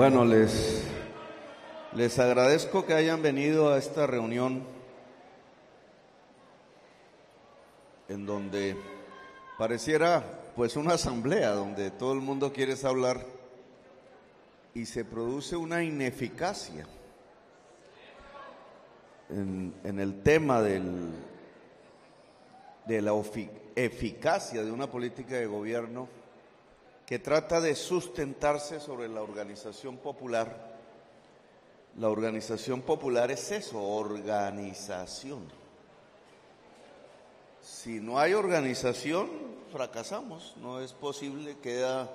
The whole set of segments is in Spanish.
Bueno, les agradezco que hayan venido a esta reunión en donde pareciera pues una asamblea donde todo el mundo quiere hablar y se produce una ineficacia en el tema de la eficacia de una política de gobierno que trata de sustentarse sobre la organización popular. La organización popular es eso, organización. Si no hay organización, fracasamos. No es posible, queda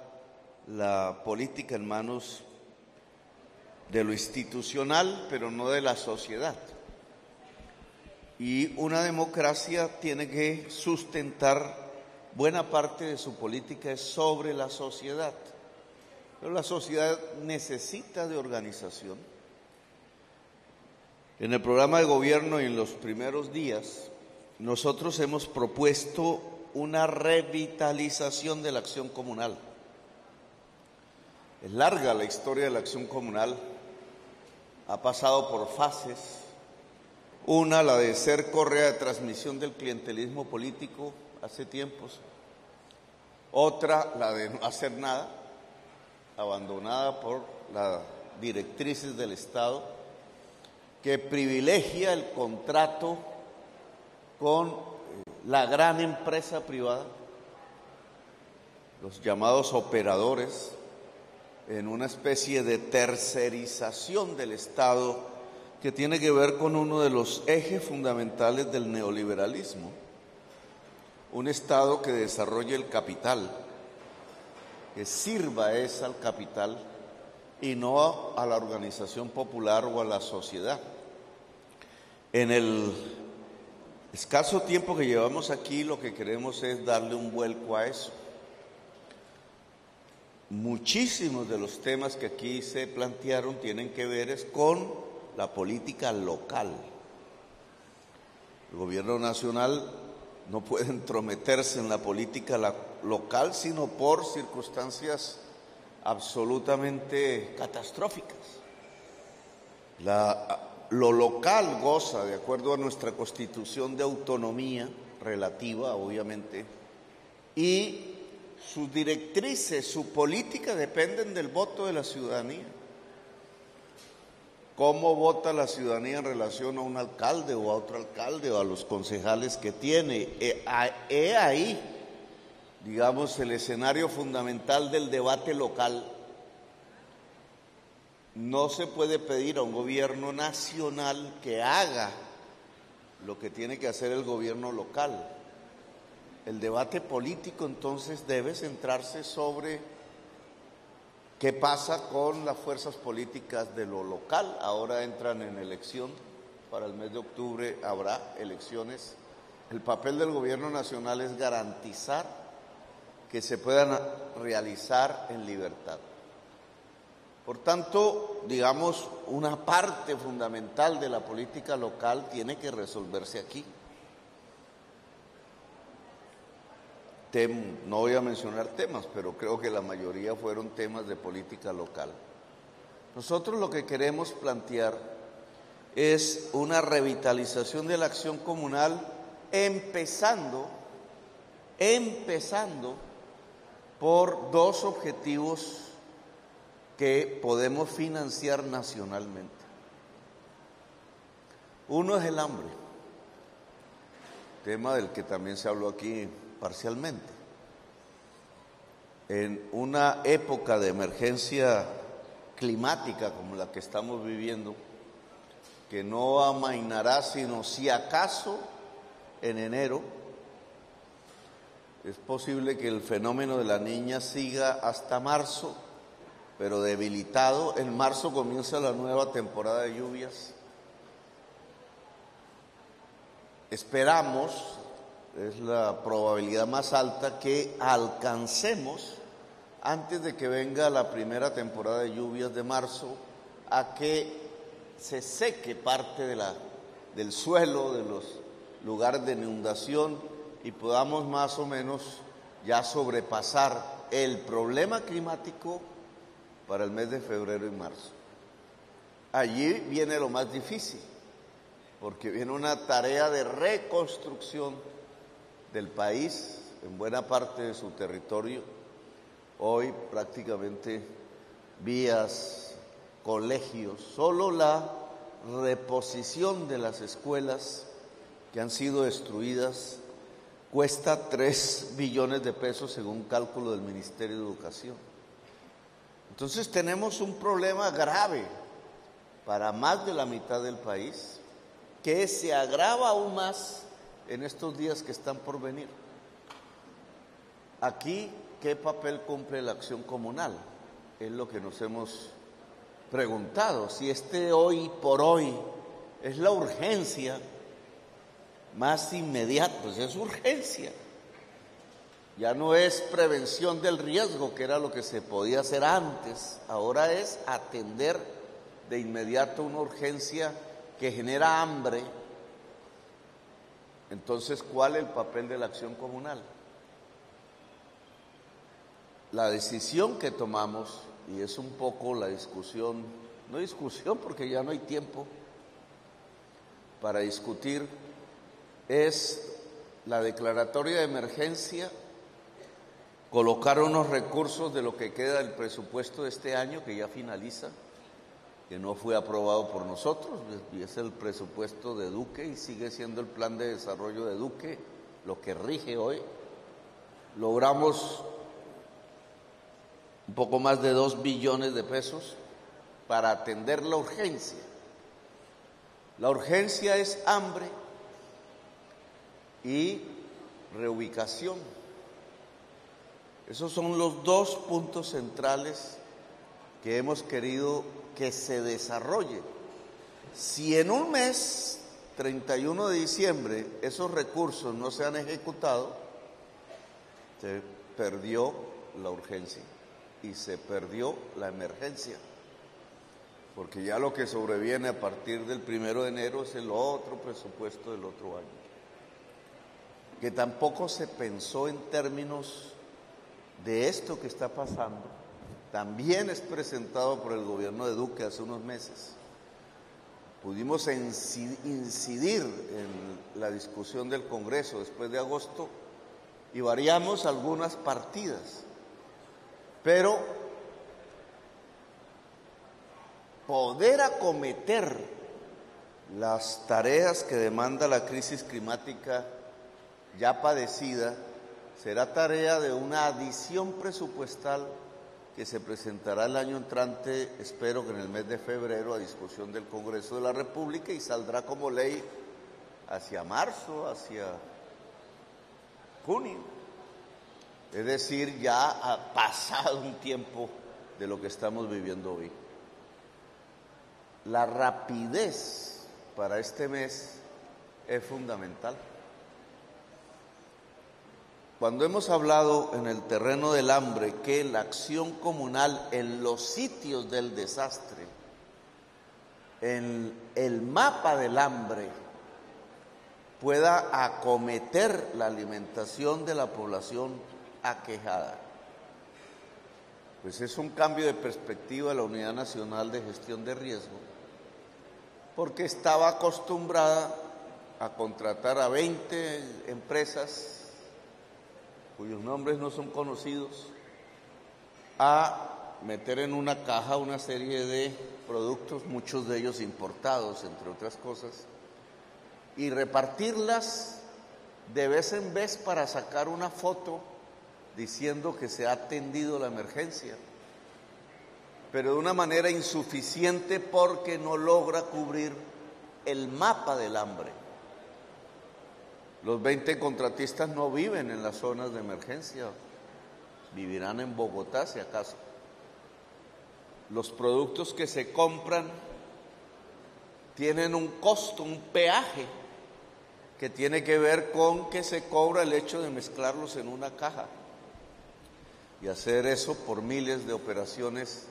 la política en manos de lo institucional, pero no de la sociedad. Y una democracia tiene que sustentar buena parte de su política es sobre la sociedad, pero la sociedad necesita de organización. En el programa de gobierno y en los primeros días, nosotros hemos propuesto una revitalización de la acción comunal. Es larga la historia de la acción comunal, ha pasado por fases. Una, la de ser correa de transmisión del clientelismo político, hace tiempos. Otra, la de no hacer nada, abandonada por las directrices del Estado, que privilegia el contrato con la gran empresa privada, los llamados operadores, en una especie de tercerización del Estado que tiene que ver con uno de los ejes fundamentales del neoliberalismo. Un Estado que desarrolle el capital, que sirva al capital y no a la organización popular o a la sociedad. En el escaso tiempo que llevamos aquí, lo que queremos es darle un vuelco a eso. Muchísimos de los temas que aquí se plantearon tienen que ver con la política local. El gobierno nacional no puede entrometerse en la política local, sino por circunstancias absolutamente catastróficas. Lo local goza, de acuerdo a nuestra Constitución, de autonomía relativa, obviamente, y sus directrices, su política dependen del voto de la ciudadanía. ¿Cómo vota la ciudadanía en relación a un alcalde o a otro alcalde o a los concejales que tiene? Ahí, digamos, el escenario fundamental del debate local. No se puede pedir a un gobierno nacional que haga lo que tiene que hacer el gobierno local. El debate político entonces debe centrarse sobre ¿qué pasa con las fuerzas políticas de lo local? Ahora entran en elección, para el mes de octubre habrá elecciones. El papel del gobierno nacional es garantizar que se puedan realizar en libertad. Por tanto, digamos, una parte fundamental de la política local tiene que resolverse aquí. No voy a mencionar temas, pero creo que la mayoría fueron temas de política local. Nosotros lo que queremos plantear es una revitalización de la acción comunal, empezando por dos objetivos que podemos financiar nacionalmente. Uno es el hambre, tema del que también se habló aquí parcialmente. En una época de emergencia climática como la que estamos viviendo, que no amainará sino si acaso en enero, es posible que el fenómeno de la Niña siga hasta marzo, pero debilitado. En marzo comienza la nueva temporada de lluvias. Esperamos, es la probabilidad más alta, que alcancemos, antes de que venga la primera temporada de lluvias de marzo, a que se seque parte del suelo, de los lugares de inundación, y podamos más o menos ya sobrepasar el problema climático para el mes de febrero y marzo. Allí viene lo más difícil, porque viene una tarea de reconstrucción del país en buena parte de su territorio. Hoy prácticamente vías, colegios, solo la reposición de las escuelas que han sido destruidas cuesta 3 billones de pesos según cálculo del Ministerio de Educación. Entonces tenemos un problema grave para más de la mitad del país, que se agrava aún más en estos días que están por venir. Aquí, ¿qué papel cumple la acción comunal? Es lo que nos hemos preguntado. Si hoy por hoy es la urgencia más inmediata, pues es urgencia. Ya no es prevención del riesgo, que era lo que se podía hacer antes. Ahora es atender de inmediato una urgencia que genera hambre. Entonces, ¿cuál es el papel de la acción comunal? La decisión que tomamos, y es un poco la discusión, no discusión porque ya no hay tiempo para discutir, es la declaratoria de emergencia, colocar unos recursos de lo que queda del presupuesto de este año, que ya finaliza, que no fue aprobado por nosotros, y es el presupuesto de Duque y sigue siendo el plan de desarrollo de Duque lo que rige hoy. Logramos un poco más de 2 billones de pesos para atender la urgencia. La urgencia es hambre y reubicación. Esos son los dos puntos centrales que hemos querido que se desarrolle. Si en un mes, 31 de diciembre, esos recursos no se han ejecutado, se perdió la urgencia y se perdió la emergencia, porque ya lo que sobreviene a partir del 1 de enero es el otro presupuesto del otro año, que tampoco se pensó en términos de esto que está pasando. También es presentado por el gobierno de Duque hace unos meses. Pudimos incidir en la discusión del Congreso después de agosto y variamos algunas partidas, pero poder acometer las tareas que demanda la crisis climática ya padecida será tarea de una adición presupuestal que se presentará el año entrante, espero que en el mes de febrero, a discusión del Congreso de la República, y saldrá como ley hacia marzo, hacia junio. Es decir, ya ha pasado un tiempo de lo que estamos viviendo hoy. La rapidez para este mes es fundamental. Cuando hemos hablado en el terreno del hambre que la acción comunal en los sitios del desastre, en el mapa del hambre, pueda acometer la alimentación de la población aquejada, pues es un cambio de perspectiva de la Unidad Nacional de Gestión de Riesgo, porque estaba acostumbrada a contratar a 20 empresas cuyos nombres no son conocidos, a meter en una caja una serie de productos, muchos de ellos importados, entre otras cosas, y repartirlas de vez en vez para sacar una foto diciendo que se ha atendido la emergencia, pero de una manera insuficiente porque no logra cubrir el mapa del hambre. Los 20 contratistas no viven en las zonas de emergencia, vivirán en Bogotá si acaso. Los productos que se compran tienen un costo, un peaje, que tiene que ver con que se cobra el hecho de mezclarlos en una caja. Y hacer eso por miles de operaciones,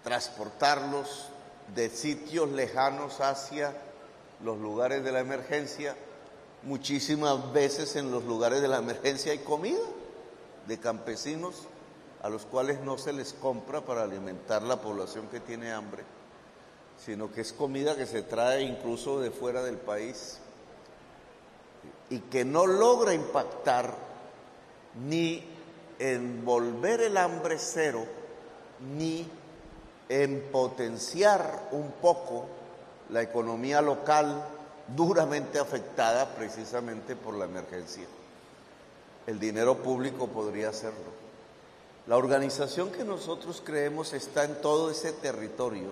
transportarlos de sitios lejanos hacia los lugares de la emergencia. Muchísimas veces en los lugares de la emergencia hay comida de campesinos a los cuales no se les compra para alimentar la población que tiene hambre, sino que es comida que se trae incluso de fuera del país y que no logra impactar ni en volver el hambre cero, ni en potenciar un poco la economía local duramente afectada precisamente por la emergencia. El dinero público podría hacerlo. La organización que nosotros creemos está en todo ese territorio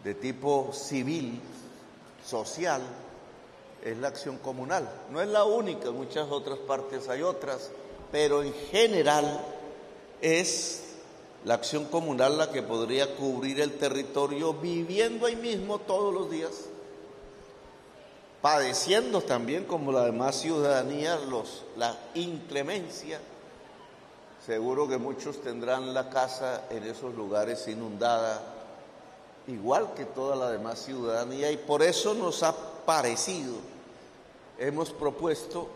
de tipo civil, social, es la acción comunal. No es la única, en muchas otras partes hay otras, pero en general es la acción comunal la que podría cubrir el territorio viviendo ahí mismo todos los días, padeciendo también como la demás ciudadanía la inclemencia. Seguro que muchos tendrán la casa en esos lugares inundada, igual que toda la demás ciudadanía, y por eso nos ha parecido, hemos propuesto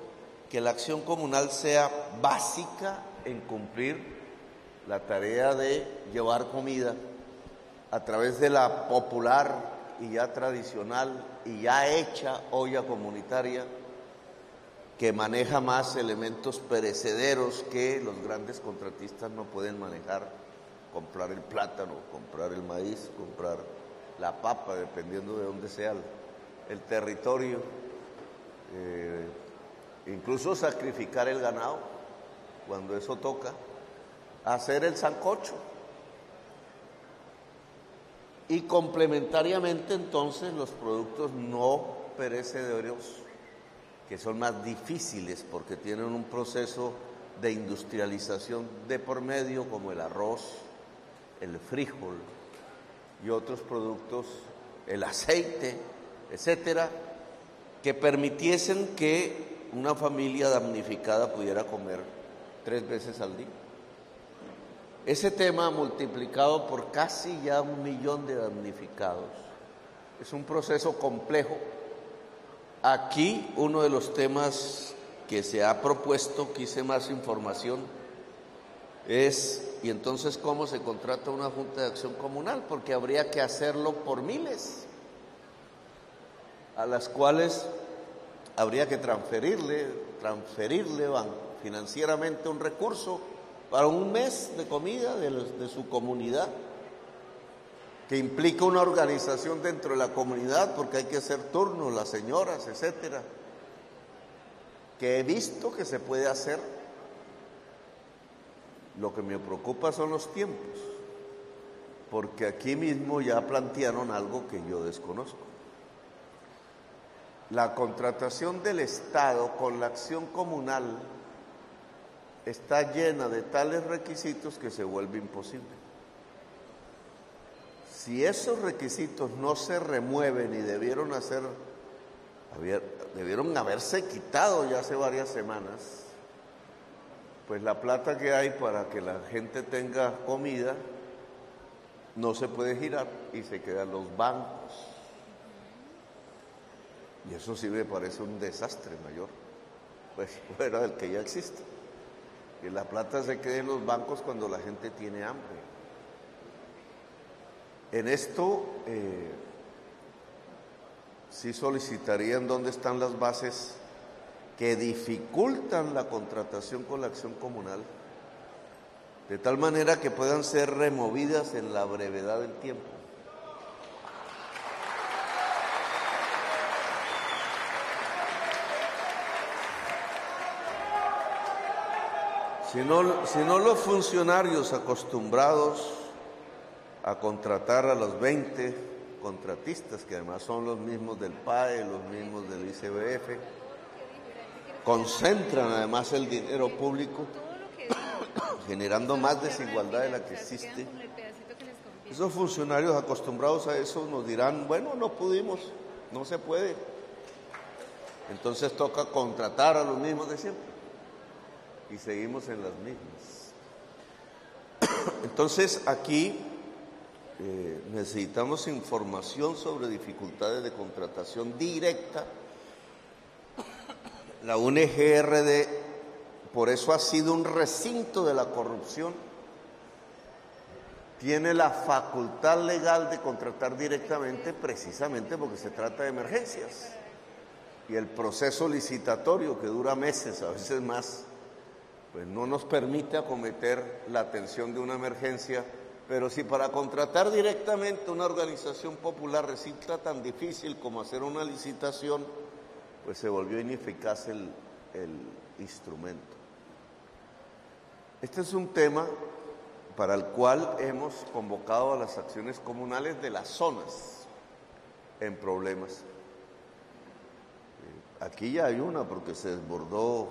que la acción comunal sea básica en cumplir la tarea de llevar comida a través de la popular y ya tradicional y ya hecha olla comunitaria, que maneja más elementos perecederos que los grandes contratistas no pueden manejar: comprar el plátano, comprar el maíz, comprar la papa, dependiendo de dónde sea el territorio, incluso sacrificar el ganado cuando eso toca, hacer el sancocho. Y complementariamente entonces los productos no perecederos, que son más difíciles porque tienen un proceso de industrialización de por medio, como el arroz, el frijol y otros productos, el aceite, etcétera, que permitiesen que una familia damnificada pudiera comer 3 veces al día. Ese tema multiplicado por casi ya 1 millón de damnificados es un proceso complejo. Aquí uno de los temas que se ha propuesto, quise más información, es: ¿y entonces cómo se contrata una Junta de Acción Comunal? Porque habría que hacerlo por miles, a las cuales habría que transferirle financieramente un recurso para un mes de comida de su comunidad, que implica una organización dentro de la comunidad, porque hay que hacer turnos, las señoras, etcétera, que he visto que se puede hacer. Lo que me preocupa son los tiempos, porque aquí mismo ya plantearon algo que yo desconozco. La contratación del Estado con la acción comunal está llena de tales requisitos que se vuelve imposible. Si esos requisitos no se remueven y debieron haberse quitado ya hace varias semanas, pues la plata que hay para que la gente tenga comida no se puede girar y se quedan los bancos. Y eso sí me parece un desastre mayor, pues fuera del que ya existe. Que la plata se quede en los bancos cuando la gente tiene hambre. En esto sí solicitarían dónde están las bases que dificultan la contratación con la acción comunal, de tal manera que puedan ser removidas en la brevedad del tiempo. Si no los funcionarios acostumbrados a contratar a los 20 contratistas, que además son los mismos del PAE, los mismos del ICBF, concentran además el dinero público, generando más desigualdad de la que existe. Esos funcionarios acostumbrados a eso nos dirán: bueno, no pudimos, no se puede. Entonces toca contratar a los mismos de siempre. Y seguimos en las mismas. Entonces aquí necesitamos información sobre dificultades de contratación directa. La UNGRD por eso ha sido un recinto de la corrupción, tiene la facultad legal de contratar directamente precisamente porque se trata de emergencias. Y el proceso licitatorio, que dura meses, a veces más, pues no nos permite acometer la atención de una emergencia. Pero si para contratar directamente una organización popular resulta tan difícil como hacer una licitación, pues se volvió ineficaz el instrumento. Este es un tema para el cual hemos convocado a las acciones comunales de las zonas en problemas. Aquí ya hay una porque se desbordó,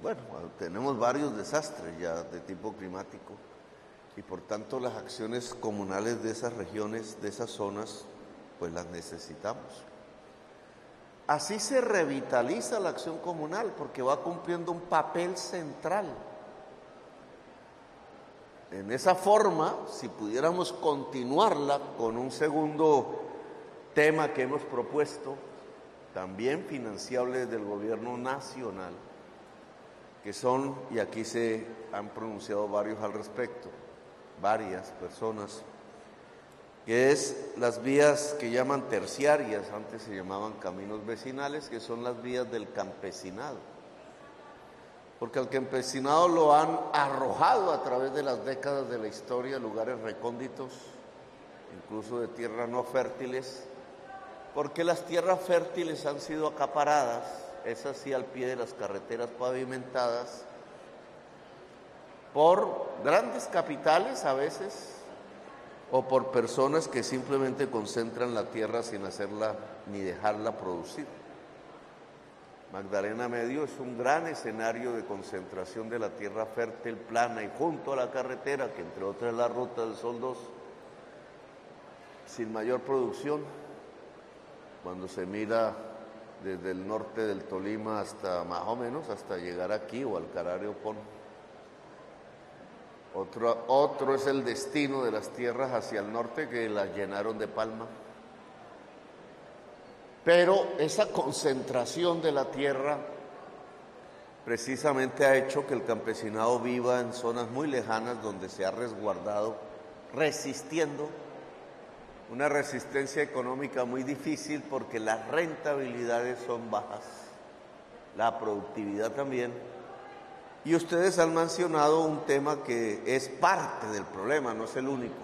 bueno, tenemos varios desastres ya de tipo climático y por tanto las acciones comunales de esas regiones, de esas zonas, pues las necesitamos. Así se revitaliza la acción comunal porque va cumpliendo un papel central. En esa forma, si pudiéramos continuarla con un segundo tema que hemos propuesto, también financiable desde el gobierno nacional, que son, y aquí se han pronunciado varios al respecto, varias personas, que es las vías que llaman terciarias, antes se llamaban caminos vecinales, que son las vías del campesinado. Porque al campesinado lo han arrojado a través de las décadas de la historia a lugares recónditos, incluso de tierras no fértiles, porque las tierras fértiles han sido acaparadas, esas sí al pie de las carreteras pavimentadas, por grandes capitales a veces, o por personas que simplemente concentran la tierra sin hacerla ni dejarla producir. Magdalena Medio es un gran escenario de concentración de la tierra fértil, plana y junto a la carretera, que entre otras es la Ruta del Sol 2, sin mayor producción. Cuando se mira desde el norte del Tolima hasta más o menos, hasta llegar aquí o al Carario Pon. Otro es el destino de las tierras hacia el norte que las llenaron de palma. Pero esa concentración de la tierra precisamente ha hecho que el campesinado viva en zonas muy lejanas donde se ha resguardado, resistiendo, una resistencia económica muy difícil porque las rentabilidades son bajas, la productividad también. Y ustedes han mencionado un tema que es parte del problema, no es el único,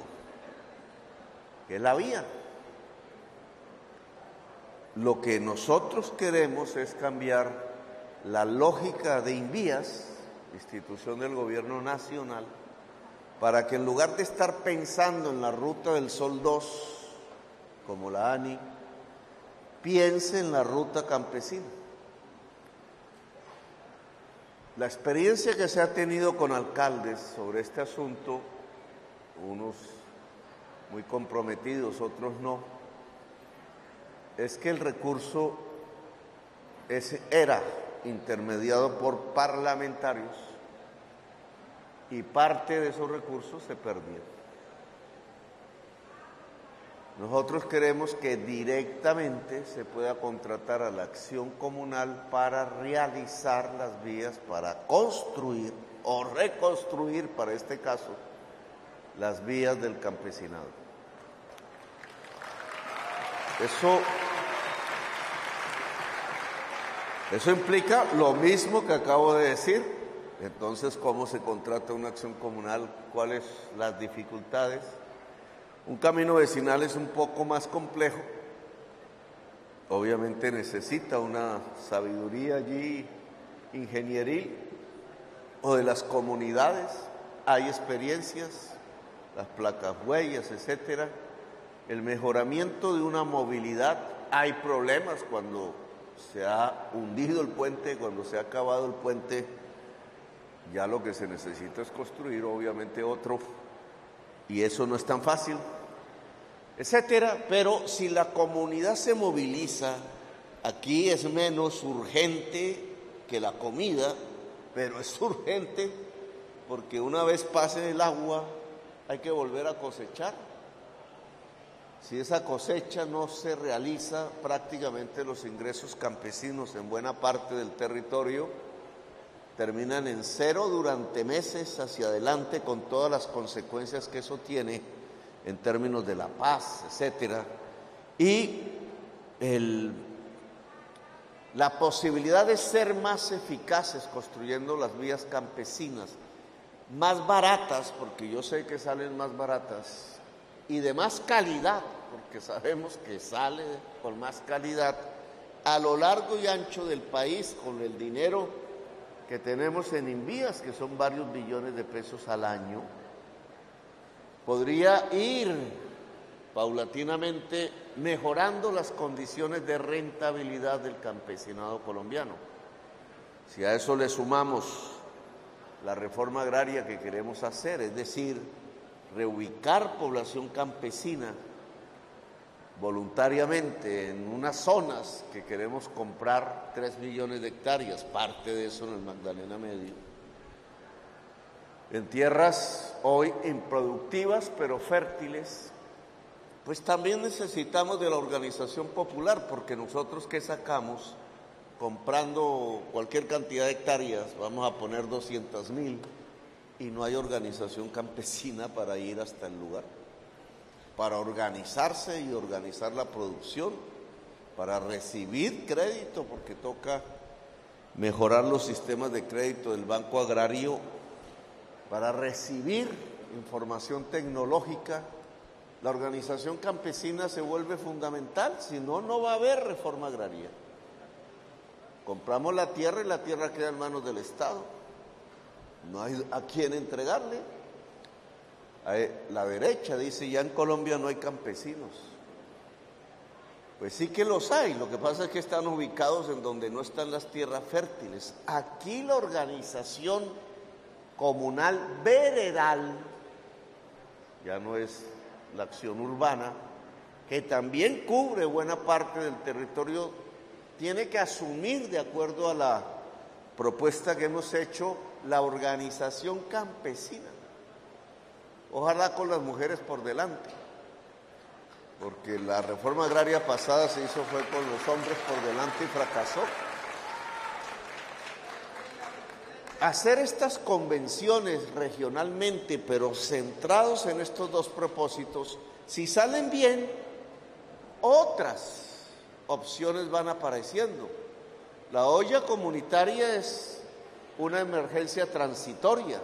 que es la vía. Lo que nosotros queremos es cambiar la lógica de Invías, institución del gobierno nacional, para que en lugar de estar pensando en la Ruta del Sol 2, como la ANI, piense en la ruta campesina. La experiencia que se ha tenido con alcaldes sobre este asunto, unos muy comprometidos, otros no, es que el recurso era intermediado por parlamentarios y parte de esos recursos se perdieron. Nosotros queremos que directamente se pueda contratar a la acción comunal para realizar las vías, para construir o reconstruir, para este caso, las vías del campesinado. Eso implica lo mismo que acabo de decir. Entonces, ¿cómo se contrata una acción comunal? ¿Cuáles las dificultades? Un camino vecinal es un poco más complejo. Obviamente necesita una sabiduría allí ingenieril o de las comunidades. Hay experiencias, las placas huellas, etcétera. El mejoramiento de una movilidad. Hay problemas cuando se ha hundido el puente, cuando se ha acabado el puente. Ya lo que se necesita es construir, obviamente, otro. Y eso no es tan fácil, etcétera. Pero si la comunidad se moviliza, aquí es menos urgente que la comida, pero es urgente porque una vez pase el agua hay que volver a cosechar. Si esa cosecha no se realiza, prácticamente los ingresos campesinos en buena parte del territorio terminan en cero durante meses hacia adelante, con todas las consecuencias que eso tiene en términos de la paz, etcétera, y la posibilidad de ser más eficaces construyendo las vías campesinas, más baratas, porque yo sé que salen más baratas, y de más calidad, porque sabemos que sale con más calidad, a lo largo y ancho del país, con el dinero que tenemos en Invías, que son varios billones de pesos al año, podría ir paulatinamente mejorando las condiciones de rentabilidad del campesinado colombiano. Si a eso le sumamos la reforma agraria que queremos hacer, es decir, reubicar población campesina voluntariamente en unas zonas que queremos comprar 3 millones de hectáreas, parte de eso en el Magdalena Medio, en tierras hoy improductivas pero fértiles, pues también necesitamos de la organización popular, porque nosotros ¿qué sacamos? Comprando cualquier cantidad de hectáreas, vamos a poner 200,000, y no hay organización campesina para ir hasta el lugar, para organizarse y organizar la producción, para recibir crédito, porque toca mejorar los sistemas de crédito del Banco Agrario, para recibir información tecnológica. La organización campesina se vuelve fundamental, si no, no va a haber reforma agraria. Compramos la tierra y la tierra queda en manos del Estado. No hay a quién entregarle. La derecha dice, ya en Colombia no hay campesinos. Pues sí que los hay, lo que pasa es que están ubicados en donde no están las tierras fértiles. Aquí la organización comunal veredal, ya no es la acción urbana, que también cubre buena parte del territorio, tiene que asumir, de acuerdo a la propuesta que hemos hecho, la organización campesina. Ojalá con las mujeres por delante, porque la reforma agraria pasada se hizo fue con los hombres por delante y fracasó. Hacer estas convenciones regionalmente, pero centrados en estos dos propósitos, si salen bien, otras opciones van apareciendo. La olla comunitaria es una emergencia transitoria,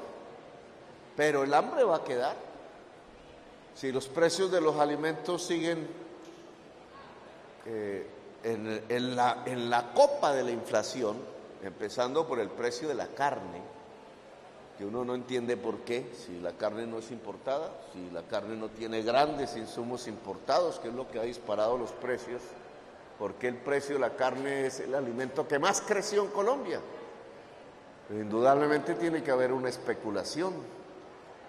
pero el hambre va a quedar. Si los precios de los alimentos siguen en la copa de la inflación, empezando por el precio de la carne, que uno no entiende por qué, si la carne no es importada, si la carne no tiene grandes insumos importados, que es lo que ha disparado los precios, porque el precio de la carne es el alimento que más creció en Colombia. Pero indudablemente tiene que haber una especulación.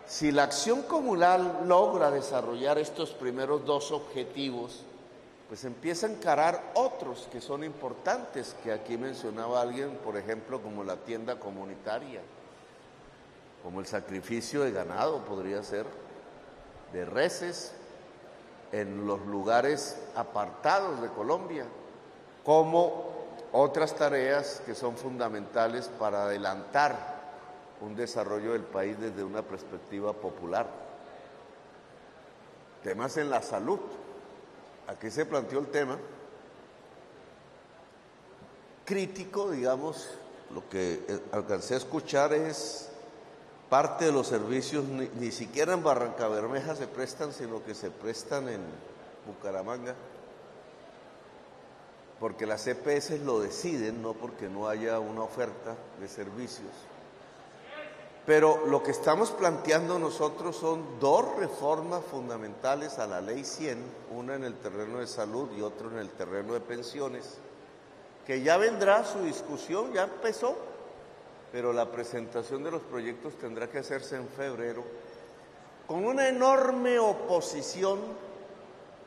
Si la acción comunal logra desarrollar estos primeros dos objetivos, pues empieza a encarar otros que son importantes, que aquí mencionaba alguien, por ejemplo, como la tienda comunitaria, como el sacrificio de ganado, podría ser, de reses en los lugares apartados de Colombia, como otras tareas que son fundamentales para adelantar un desarrollo del país desde una perspectiva popular. Temas en la salud. Aquí se planteó el tema crítico, digamos, lo que alcancé a escuchar es parte de los servicios, ni siquiera en Barrancabermeja se prestan, sino que se prestan en Bucaramanga, porque las EPS lo deciden, no porque no haya una oferta de servicios. Pero lo que estamos planteando nosotros son dos reformas fundamentales a la Ley 100, una en el terreno de salud y otra en el terreno de pensiones, que ya vendrá su discusión, ya empezó, pero la presentación de los proyectos tendrá que hacerse en febrero, con una enorme oposición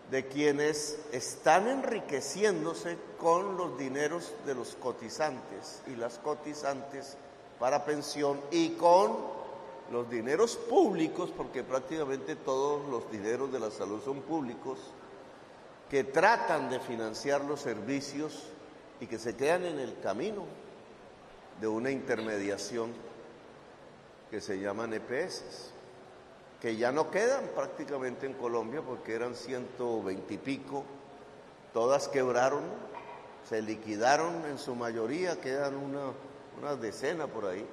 de quienes están enriqueciéndose con los dineros de los cotizantes y las cotizantes para pensión, y con los dineros públicos, porque prácticamente todos los dineros de la salud son públicos, que tratan de financiar los servicios y que se quedan en el camino. de una intermediación que se llaman EPS, que ya no quedan prácticamente en Colombia porque eran 120 y pico, todas quebraron, se liquidaron en su mayoría, quedan una decena por ahí,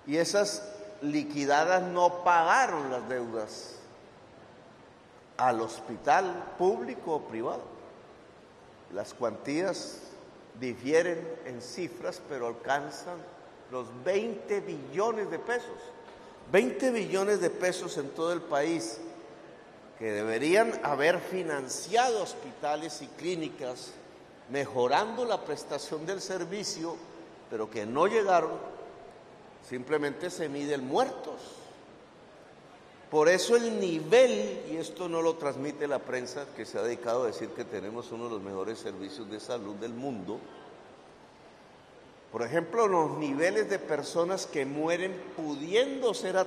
y esas liquidadas no pagaron las deudas al hospital público o privado. Las cuantías difieren en cifras, pero alcanzan los 20 billones de pesos. 20 billones de pesos en todo el país, que deberían haber financiado hospitales y clínicas, mejorando la prestación del servicio, pero que no llegaron. Simplemente se miden muertos. Por eso el nivel, y esto no lo transmite la prensa, que se ha dedicado a decir que tenemos uno de los mejores servicios de salud del mundo. Por ejemplo, los niveles de personas que mueren pudiendo ser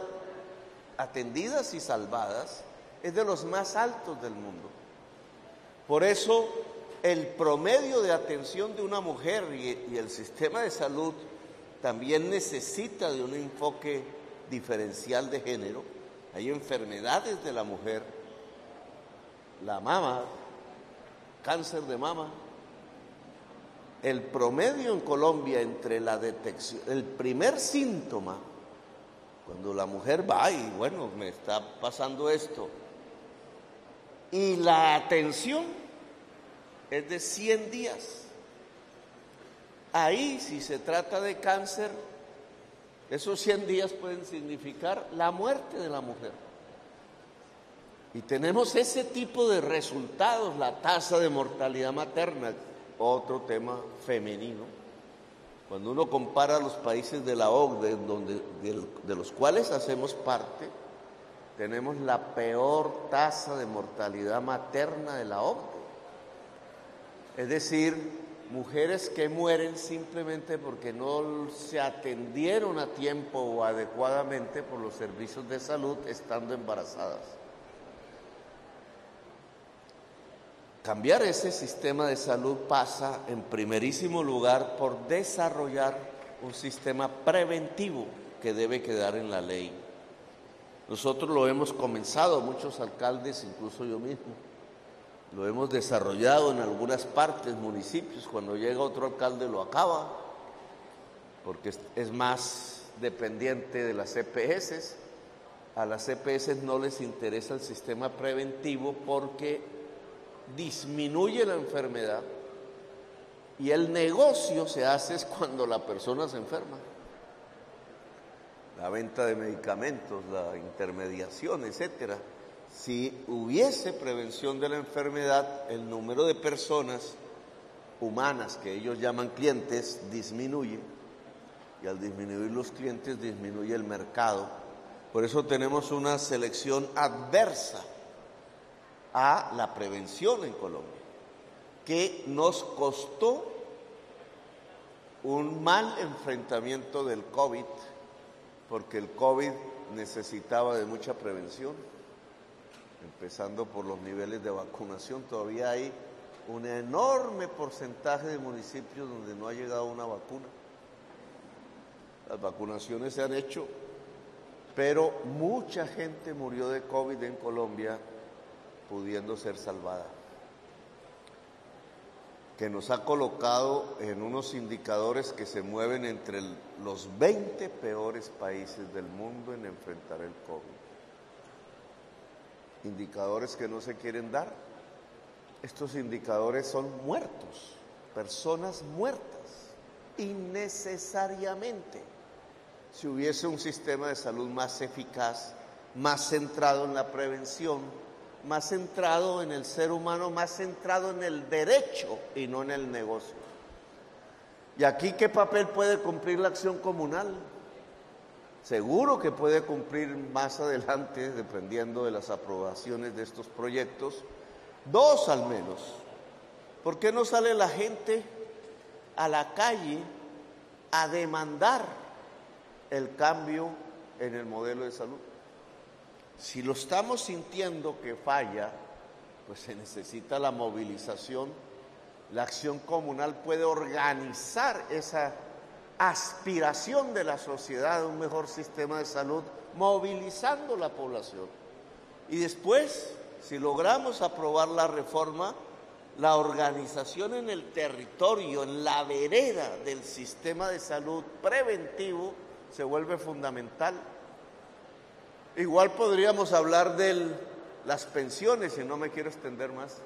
atendidas y salvadas es de los más altos del mundo. Por eso el promedio de atención de una mujer y el sistema de salud también necesita de un enfoque diferencial de género. Hay enfermedades de la mujer, la mama, cáncer de mama. El promedio en Colombia entre la detección, el primer síntoma, cuando la mujer va y bueno, me está pasando esto, y la atención es de 100 días. Ahí, si se trata de cáncer, esos 100 días pueden significar la muerte de la mujer. Y tenemos ese tipo de resultados, la tasa de mortalidad materna, otro tema femenino. Cuando uno compara los países de la OCDE, de los cuales hacemos parte, tenemos la peor tasa de mortalidad materna de la OCDE. Es decir, mujeres que mueren simplemente porque no se atendieron a tiempo o adecuadamente por los servicios de salud estando embarazadas. Cambiar ese sistema de salud pasa en primerísimo lugar por desarrollar un sistema preventivo que debe quedar en la ley. Nosotros lo hemos comenzado, muchos alcaldes, incluso yo mismo, lo hemos desarrollado en algunas partes, municipios. Cuando llega otro alcalde lo acaba, porque es más dependiente de las EPS. A las EPS no les interesa el sistema preventivo porque disminuye la enfermedad y el negocio se hace cuando la persona se enferma. La venta de medicamentos, la intermediación, etcétera. Si hubiese prevención de la enfermedad, el número de personas humanas que ellos llaman clientes disminuye, y al disminuir los clientes disminuye el mercado. Por eso tenemos una selección adversa a la prevención en Colombia, que nos costó un mal enfrentamiento del COVID, porque el COVID necesitaba de mucha prevención, empezando por los niveles de vacunación. Todavía hay un enorme porcentaje de municipios donde no ha llegado una vacuna. Las vacunaciones se han hecho, pero mucha gente murió de COVID en Colombia pudiendo ser salvada, que nos ha colocado en unos indicadores que se mueven entre los 20 peores países del mundo en enfrentar el COVID. Indicadores que no se quieren dar. Estos indicadores son muertos, personas muertas, innecesariamente. Si hubiese un sistema de salud más eficaz, más centrado en la prevención, más centrado en el ser humano, más centrado en el derecho y no en el negocio. ¿Y aquí qué papel puede cumplir la acción comunal? Seguro que puede cumplir más adelante, dependiendo de las aprobaciones de estos proyectos, 2 al menos. ¿Por qué no sale la gente a la calle a demandar el cambio en el modelo de salud? Si lo estamos sintiendo que falla, pues se necesita la movilización. La acción comunal puede organizar aspiración de la sociedad a un mejor sistema de salud, movilizando la población. Y después, si logramos aprobar la reforma, la organización en el territorio, en la vereda del sistema de salud preventivo, se vuelve fundamental. Igual podríamos hablar de las pensiones, y no me quiero extender más,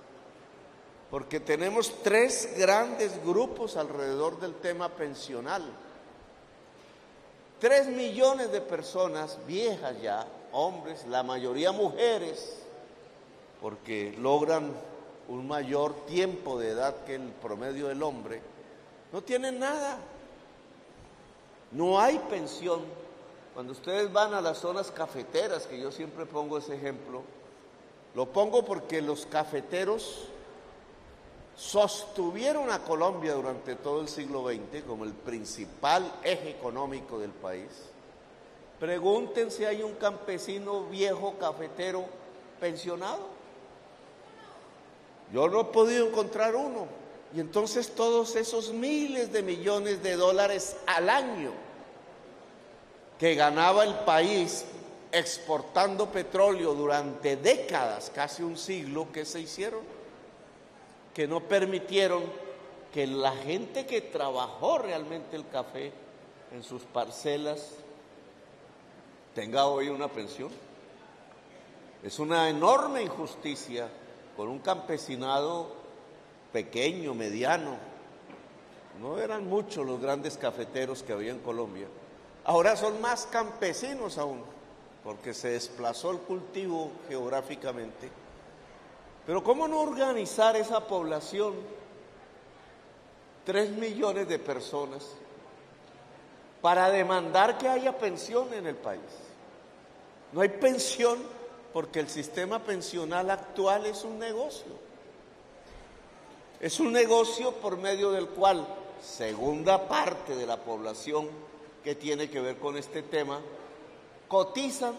porque tenemos 3 grandes grupos alrededor del tema pensional. 3 millones de personas viejas ya, hombres, la mayoría mujeres, porque logran un mayor tiempo de edad que el promedio del hombre, no tienen nada. No hay pensión. Cuando ustedes van a las zonas cafeteras, que yo siempre pongo ese ejemplo, lo pongo porque los cafeteros sostuvieron a Colombia durante todo el siglo XX como el principal eje económico del país. Pregunten si hay un campesino viejo cafetero pensionado. Yo no he podido encontrar uno. Y entonces todos esos miles de millones de dólares al año que ganaba el país exportando petróleo durante décadas, casi un siglo, ¿qué se hicieron? Que no permitieron que la gente que trabajó realmente el café en sus parcelas tenga hoy una pensión. Es una enorme injusticia con un campesinado pequeño, mediano. No eran muchos los grandes cafeteros que había en Colombia. Ahora son más campesinos aún, porque se desplazó el cultivo geográficamente. Pero ¿cómo no organizar esa población? 3 millones de personas para demandar que haya pensión en el país. No hay pensión porque el sistema pensional actual es un negocio. Es un negocio por medio del cual segunda parte de la población que tiene que ver con este tema cotizan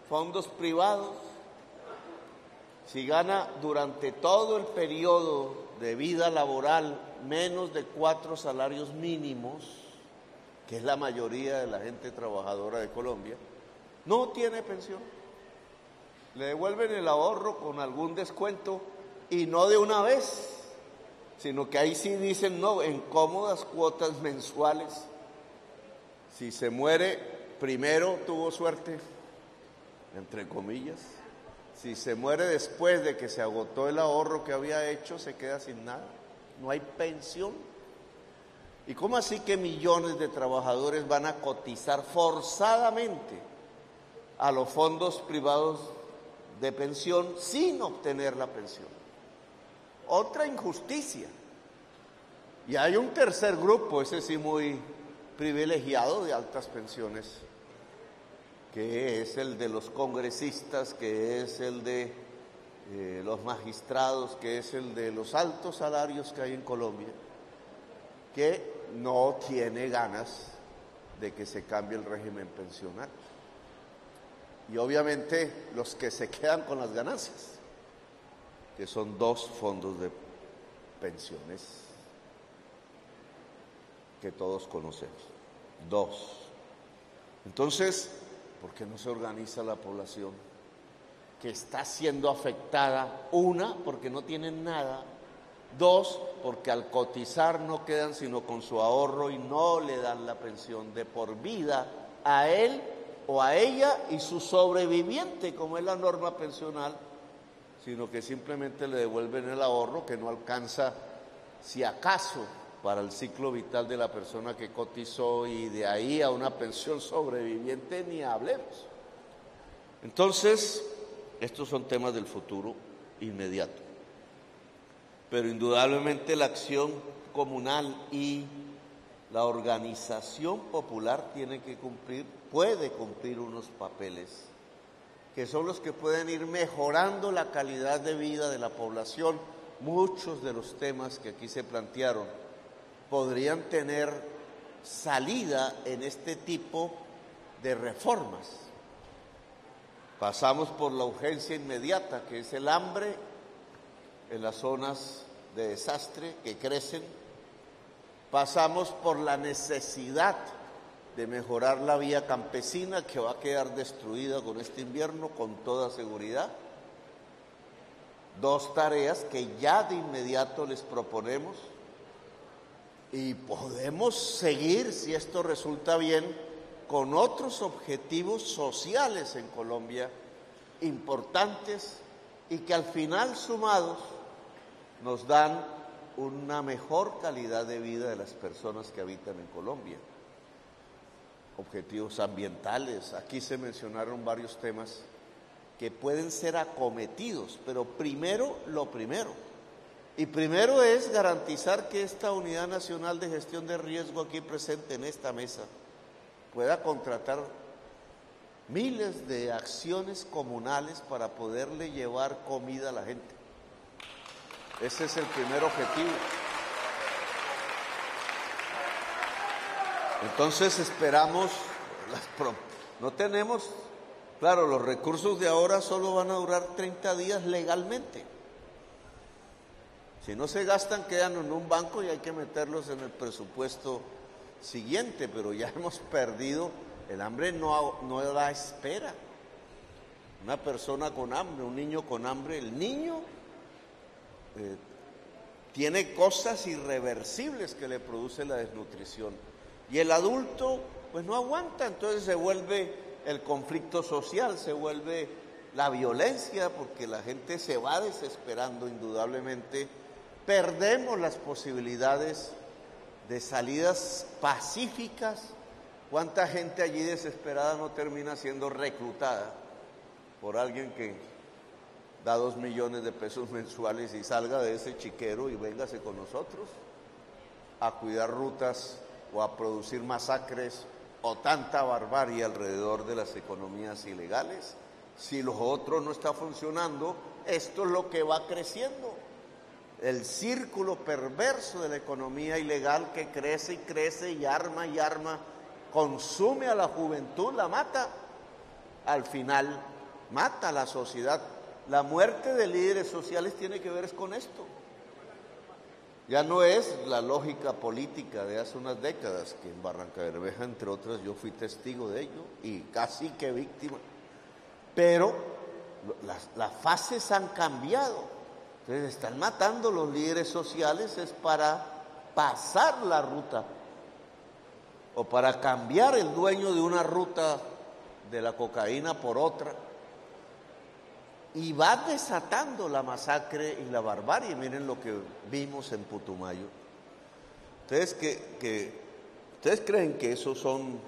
fondos privados. Si gana durante todo el periodo de vida laboral menos de 4 salarios mínimos, que es la mayoría de la gente trabajadora de Colombia, no tiene pensión. Le devuelven el ahorro con algún descuento y no de una vez, sino que ahí sí dicen no, en cómodas cuotas mensuales. Si se muere, primero tuvo suerte, entre comillas. Si se muere después de que se agotó el ahorro que había hecho, se queda sin nada. No hay pensión. ¿Y cómo así que millones de trabajadores van a cotizar forzadamente a los fondos privados de pensión sin obtener la pensión? Otra injusticia. Y hay un tercer grupo, ese sí muy privilegiado, de altas pensiones, que es el de los congresistas, que es el de los magistrados, que es el de los altos salarios que hay en Colombia, que no tiene ganas de que se cambie el régimen pensional. Y obviamente los que se quedan con las ganancias, que son 2 fondos de pensiones que todos conocemos, 2. Entonces, ¿por qué no se organiza la población que está siendo afectada? 1, porque no tienen nada. 2, porque al cotizar no quedan sino con su ahorro y no le dan la pensión de por vida a él o a ella y su sobreviviente, como es la norma pensional, sino que simplemente le devuelven el ahorro que no alcanza, si acaso, para el ciclo vital de la persona que cotizó, y de ahí a una pensión sobreviviente ni hablemos. Entonces, estos son temas del futuro inmediato. Pero indudablemente la acción comunal y la organización popular puede cumplir unos papeles que son los que pueden ir mejorando la calidad de vida de la población. Muchos de los temas que aquí se plantearon podrían tener salida en este tipo de reformas. Pasamos por la urgencia inmediata, que es el hambre en las zonas de desastre que crecen. pasamos por la necesidad de mejorar la vía campesina, que va a quedar destruida con este invierno con toda seguridad. Dos tareas que ya de inmediato les proponemos, y podemos seguir, si esto resulta bien, con otros objetivos sociales en Colombia importantes y que al final sumados nos dan una mejor calidad de vida de las personas que habitan en Colombia. Objetivos ambientales, aquí se mencionaron varios temas que pueden ser acometidos, pero primero lo primero. Y primero es garantizar que esta Unidad Nacional de Gestión de Riesgo aquí presente en esta mesa pueda contratar miles de acciones comunales para poderle llevar comida a la gente. Ese es el primer objetivo. Entonces esperamos, no tenemos, claro, los recursos de ahora solo van a durar 30 días legalmente. Si no se gastan, quedan en un banco y hay que meterlos en el presupuesto siguiente, pero ya hemos perdido, el hambre no da espera. Una persona con hambre, un niño con hambre, el niño tiene cosas irreversibles que le produce la desnutrición. Y el adulto, pues no aguanta, entonces se vuelve el conflicto social, se vuelve la violencia, porque la gente se va desesperando indudablemente. Perdemos las posibilidades de salidas pacíficas. ¿Cuánta gente allí desesperada no termina siendo reclutada por alguien que da 2 millones de pesos mensuales y salga de ese chiquero y véngase con nosotros a cuidar rutas o a producir masacres o tanta barbarie alrededor de las economías ilegales? Si lo otro no está funcionando, esto es lo que va creciendo. El círculo perverso de la economía ilegal que crece y crece y arma, consume a la juventud, la mata. Al final mata a la sociedad. La muerte de líderes sociales tiene que ver con esto. Ya no es la lógica política de hace unas décadas, que en Barrancabermeja, entre otras, yo fui testigo de ello y casi que víctima. Pero las fases han cambiado. Entonces están matando los líderes sociales es para pasar la ruta o para cambiar el dueño de una ruta de la cocaína por otra. Y va desatando la masacre y la barbarie. Miren lo que vimos en Putumayo. ¿Ustedes creen que esos son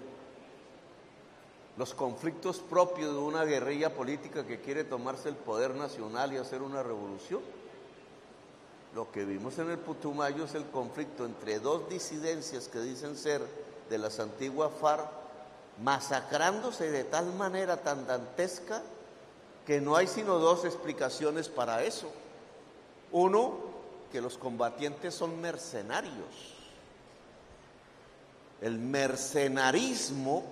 los conflictos propios de una guerrilla política que quiere tomarse el poder nacional y hacer una revolución? Lo que vimos en el Putumayo es el conflicto entre dos disidencias que dicen ser de las antiguas FARC, masacrándose de tal manera tan dantesca que no hay sino dos explicaciones para eso. Uno, que los combatientes son mercenarios. El mercenarismo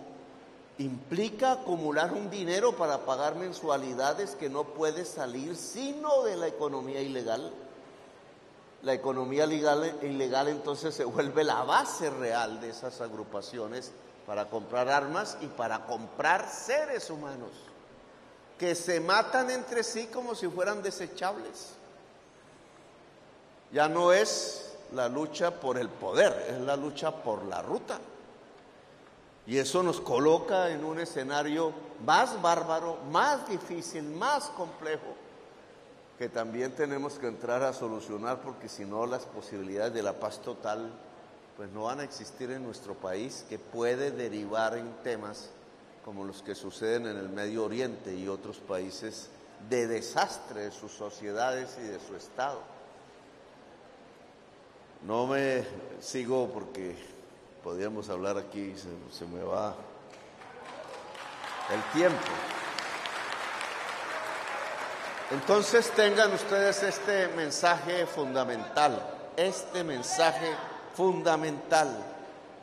implica acumular un dinero para pagar mensualidades que no puede salir sino de la economía ilegal. La economía ilegal entonces se vuelve la base real de esas agrupaciones para comprar armas y para comprar seres humanos que se matan entre sí como si fueran desechables. Ya no es la lucha por el poder, es la lucha por la ruta. Y eso nos coloca en un escenario más bárbaro, más difícil, más complejo, que también tenemos que entrar a solucionar, porque si no las posibilidades de la paz total pues no van a existir en nuestro país, que puede derivar en temas como los que suceden en el Medio Oriente y otros países de desastre de sus sociedades y de su Estado. No me sigo porque podríamos hablar aquí, se me va el tiempo. Entonces tengan ustedes este mensaje fundamental,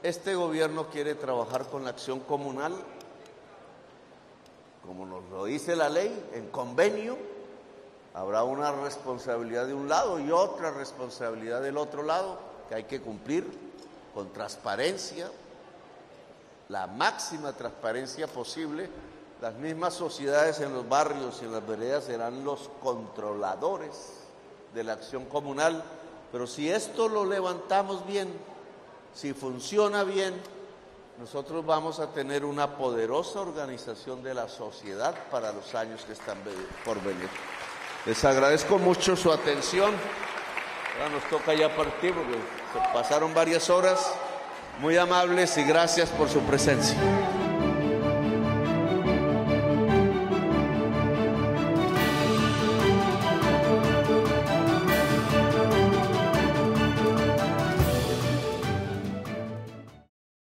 Este gobierno quiere trabajar con la acción comunal, como nos lo dice la ley, en convenio. Habrá una responsabilidad de un lado y otra responsabilidad del otro lado que hay que cumplir. con transparencia, la máxima transparencia posible. Las mismas sociedades en los barrios y en las veredas serán los controladores de la acción comunal, pero si esto lo levantamos bien, si funciona bien, nosotros vamos a tener una poderosa organización de la sociedad para los años que están por venir. Les agradezco mucho su atención. Ahora nos toca ya partir porque se pasaron varias horas. Muy amables y gracias por su presencia.